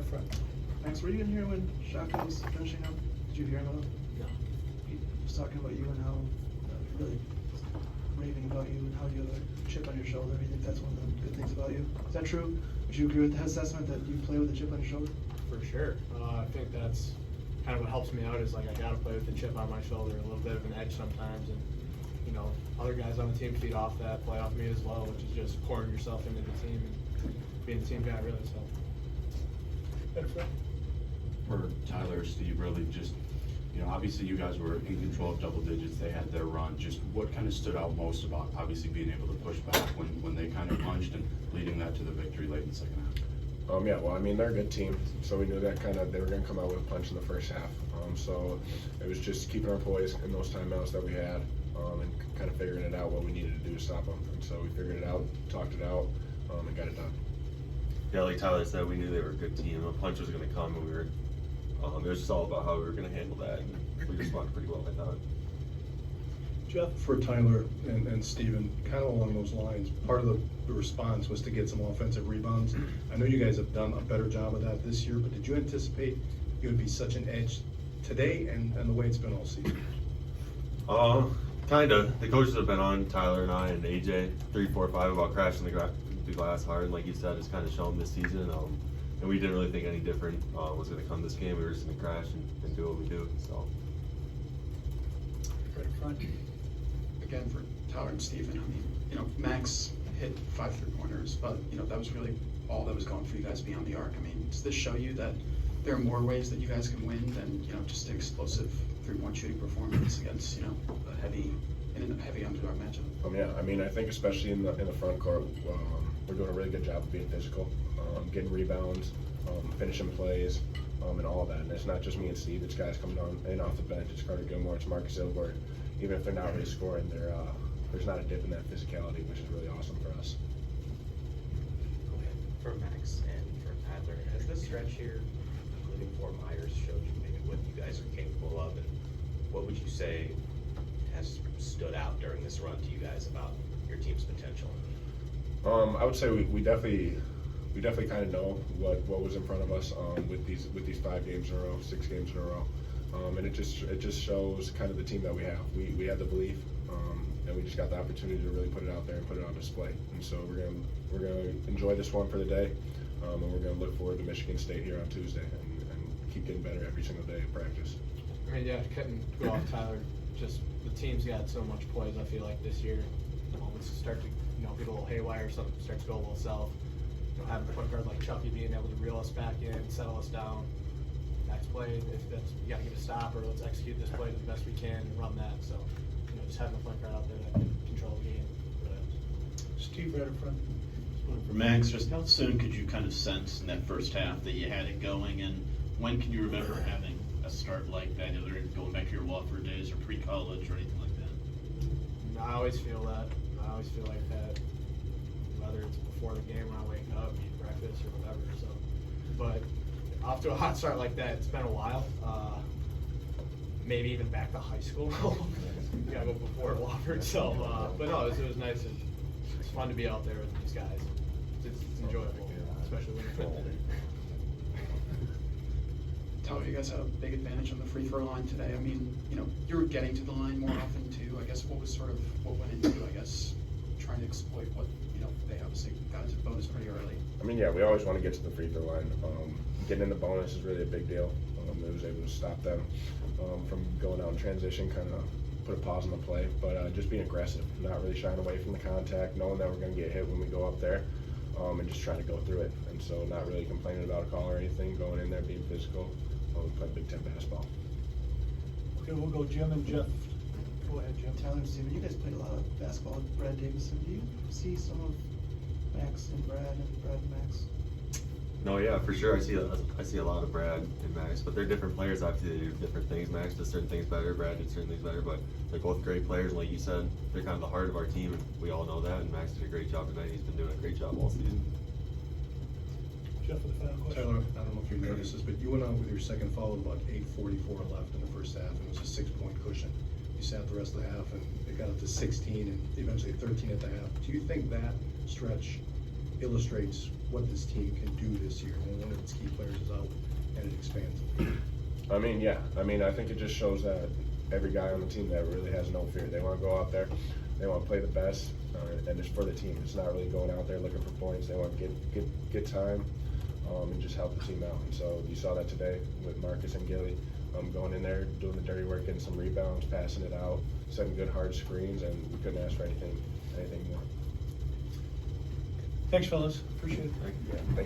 front. Max, were you in here when Shaka was finishing up? Did you hear him at all? No. He was talking about you and how really raving about you and how you have a chip on your shoulder. You think that's one of the good things about you? Is that true? Would you agree with that assessment that you play with a chip on your shoulder? For sure. I think that's kind of what helps me out is like I got to play with a chip on my shoulder, a little bit of an edge sometimes, and you know other guys on the team feed off that, play off me as well, which is just pouring yourself into the team and being the team guy really. So. For Tyler, Steve, really just, you know, obviously you guys were in control of double digits. They had their run. Just what kind of stood out most about obviously being able to push back when they kind of punched and leading that to the victory late in the second half? Yeah, well, I mean, they're a good team, so we knew that they were going to come out with a punch in the first half. So it was just keeping our poise in those timeouts that we had and kind of figuring it out what we needed to do to stop them. And so we figured it out, talked it out, and got it done. Yeah, like Tyler said, we knew they were a good team. A punch was going to come, and we were. It was just all about how we were going to handle that, and we responded pretty well, I thought. Jeff, for Tyler and Steven, kind of along those lines, part of the response was to get some offensive rebounds. I know you guys have done a better job of that this year, but did you anticipate it would be such an edge today and the way it's been all season? Kind of. The coaches have been on Tyler and I and AJ 3, 4, 5 about crashing the glass hard, and like you said, it's kind of shown this season. And we didn't really think any different was going to come this game. We were just going to crash and do what we do. So. Right in front. Again, for Tyler and Steven, I mean, you know, Max hit 5 3-pointers, but, you know, that was really all that was going for you guys beyond the arc. I mean, does this show you that there are more ways that you guys can win than, you know, just an explosive 3-point shooting performance against, you know, a heavy underdog matchup? Yeah, I mean, I think especially in the front court, we're doing a really good job of being physical, getting rebounds, finishing plays, and all of that. And it's not just me and Steve, it's guys coming on and off the bench. It's Carter Gilmore, it's Marcus Ilgord. Even if they're not really scoring, there's not a dip in that physicality, which is really awesome for us. For Max and for Tyler, has this stretch here, including Fort Myers, showed you maybe what you guys are capable of, and what would you say has stood out during this run to you guys about your team's potential? I would say we definitely kind of know what was in front of us with these 5 games in a row, 6 games in a row, and it just shows kind of the team that we have. We had the belief, and we just got the opportunity to really put it out there and put it on display. And so we're gonna enjoy this one for the day, and we're gonna look forward to Michigan State here on Tuesday and keep getting better every single day of practice. I mean, yeah, couldn't go off Tyler. Just the team's got so much poise. I feel like this year, moments start to get a little haywire, something starts to go a little south. Having a point guard like Chucky being able to reel us back in, settle us down. Next play, if that's you got to get a stop, or let's execute this play the best we can and run that. So, just having a point guard out there that can control the game really helps. Steve, right in front. For Max, just how soon could you kind of sense in that first half that you had it going, and when can you remember having a start like that, either going back to your Wofford days or pre-college or anything like that? I always feel that. I always feel like that, whether it's before the game when I wake up, eat breakfast or whatever. So, but off to a hot start like that, it's been a while. Maybe even back to high school. You gotta go before Wofford. So, but no, it was nice. It's fun to be out there with these guys. It's enjoyable, especially when you're older. Tyler, you guys had a big advantage on the free throw line today. I mean, you know, you were getting to the line more often too. I guess what went into, trying to exploit what, you know, they obviously got into the bonus pretty early. I mean, yeah, we always want to get to the free throw line. Getting in the bonus is really a big deal. It was able to stop them from going out in transition, kind of put a pause on the play, but just being aggressive, not really shying away from the contact, knowing that we're going to get hit when we go up there, and just trying to go through it. And so not really complaining about a call or anything, going in there, being physical, playing Big Ten basketball. Okay, we'll go Jim and Jeff. Go ahead, Jim. Tyler and Steven, you guys played a lot of basketball with Brad Davison. Do you see some of Max and Brad and Max? No, yeah, for sure. I see a lot of Brad and Max, but they're different players. Obviously, they do different things. Max does certain things better. Brad did certain things better, but they're both great players. And like you said, they're kind of the heart of our team, and we all know that. And Max did a great job tonight. He's been doing a great job all season. Jeff with the final question. Tyler, I don't know if you noticed this, but you went out with your second foul with about 8:44 left in the first half, and it was a 6-point cushion. You sat the rest of the half, and it got up to 16 and eventually 13 at the half. Do you think that stretch illustrates what this team can do this year when one of its key players is out I mean, yeah. I mean, I think it just shows that every guy on the team that really has no fear. They want to go out there, they want to play the best, and it's for the team. It's not really going out there looking for points. They want to get time and just help the team out. And so you saw that today with Marcus and Gilly going in there, doing the dirty work, getting some rebounds, passing it out, setting good hard screens, and we couldn't ask for anything more. Thanks, fellas. Appreciate it. Yeah, thank